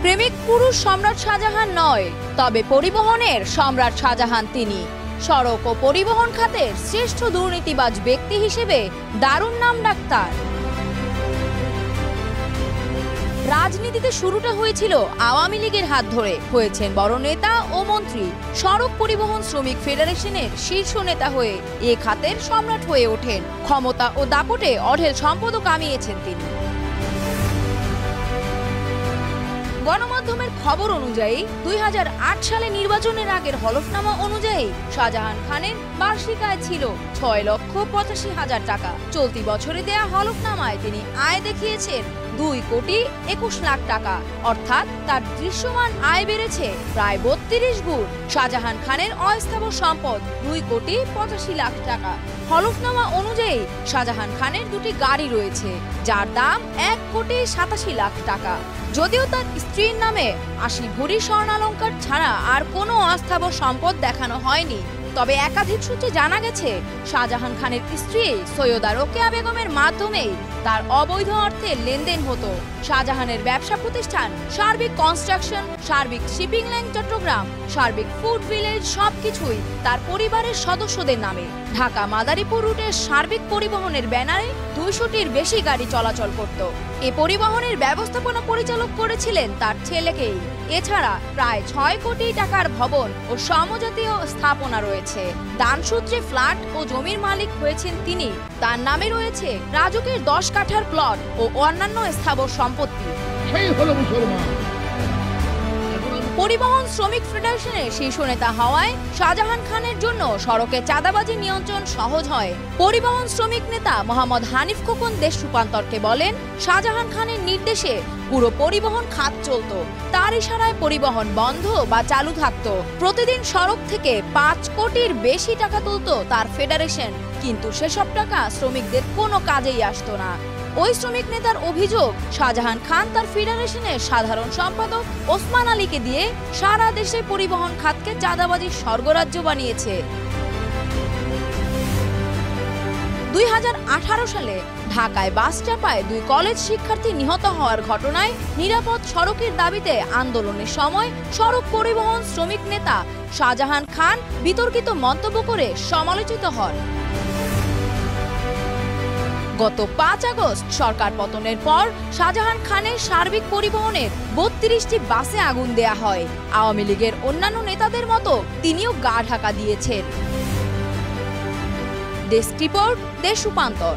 প্রেমিক পুরুষ সম্রাট শাহজাহান নয়, তবে পরিবহনের সম্রাট শাহজাহান তিনি। সড়ক ও পরিবহন খাতের শ্রেষ্ঠ দুর্নীতিবাজ ব্যক্তি হিসেবে দারুণ নাম ডাক তার। রাজনীতিতে শুরুটা হয়েছিল আওয়ামী লীগের হাত ধরে, হয়েছেন বড় নেতা ও মন্ত্রী। সড়ক পরিবহন শ্রমিক ফেডারেশনের শীর্ষ নেতা হয়ে এ খাতের সম্রাট হয়ে ওঠেন। ক্ষমতা ও দাপটে অঢেল সম্পদও কামিয়েছেন তিনি। গণমাধ্যমের খবর অনুযায়ী 2008 সালে নির্বাচনের আগের হলফনামা অনুযায়ী শাহজাহান খানের বার্ষিক আয় ছিল 6,85,000 টাকা। চলতি বছরে দেয়া হলফনামায় তিনি আয় দেখিয়েছেন 2,21,00,000 টাকা, অর্থাৎ তার দৃশ্যমান আয় বেড়েছে প্রায় 32 গুণ। শাহজাহান খানের অস্থাবর সম্পদ 2,85,00,000 টাকা। হলফনামা অনুযায়ী শাহজাহান খানের দুটি গাড়ি রয়েছে, যার দাম 1,87,00,000 টাকা। যদিও তার স্ত্রীর নামে 80 ভরি স্বর্ণালংকার ছাড়া আর কোনো অস্থাবর সম্পদ দেখানো হয়নি, তবে একাধিক সূত্রে জানা গেছে শাহজাহান খানের স্ত্রী সৈয়দা রোকেয়া বেগমের মাধ্যমেই তার অবৈধ অর্থে লেনদেন হতো। শাহজাহানের ব্যবসা প্রতিষ্ঠান সার্বিক কনস্ট্রাকশন, সার্বিক শিপিং লাইন চট্টগ্রাম, সার্বিক ফুড ভিলেজ সবকিছুই তার পরিবারের সদস্যদের নামে। ঢাকা মাদারীপুর রুটের সার্বিক পরিবহনের ব্যানারে 200টির বেশি গাড়ি চলাচল করত। এ পরিবহনের ব্যবস্থাপনা পরিচালক করেছিলেন তার ছেলেকেই। এছাড়া প্রায় 6 কোটি টাকার ভবন ও সমজাতীয় স্থাপনা রয়েছে। দানসূত্রে ফ্ল্যাট ও জমির মালিক হয়েছেন তিনি। তার নামে রয়েছে রাজুকের 10 কাঠার প্লট ও অন্যান্য স্থাবর সম্পত্তি। পরিবহন শ্রমিক ফেডারেশনের শীর্ষ নেতা হওয়ায় শাহজাহান খানের জন্য সড়কে চাঁদাবাজি নিয়ন্ত্রণ সহজ হয়। পরিবহন শ্রমিক নেতা মোহাম্মদ হানিফ খোকন দেশ রূপান্তরকে বলেন, শাহজাহান খানের নির্দেশে পুরো পরিবহন খাত চলত। তার ইশারায় পরিবহন বন্ধ বা চালু থাকত। প্রতিদিন সড়ক থেকে 5 কোটির বেশি টাকা তুলত তার ফেডারেশন, কিন্তু সেসব টাকা শ্রমিকদের কোনো কাজেই আসতো না। ওই শ্রমিক নেতার অভিযোগ, শাহজাহান খান তার ফেডারেশনের সাধারণ সম্পাদক ওসমান আলীকে দিয়ে সারা দেশে পরিবহন খাতকে চাঁদাবাজির স্বর্গরাজ্য বানিয়েছে। 2018 সালে ঢাকায় বাস চাপায় 2 কলেজ শিক্ষার্থী নিহত হওয়ার ঘটনায় নিরাপদ সড়কের দাবিতে আন্দোলনের সময় সড়ক পরিবহন শ্রমিক নেতা শাহজাহান খান বিতর্কিত মন্তব্য করে সমালোচিত হন। গত 5 আগস্ট সরকার পতনের পর শাহজাহান খানের সার্বিক পরিবহনের 32টি বাসে আগুন দেয়া হয়। আওয়ামী লীগের অন্যান্য নেতাদের মতো তিনিও গা ঢাকা দিয়েছেন। ডেস্ক রিপোর্ট, দেশ রূপান্তর।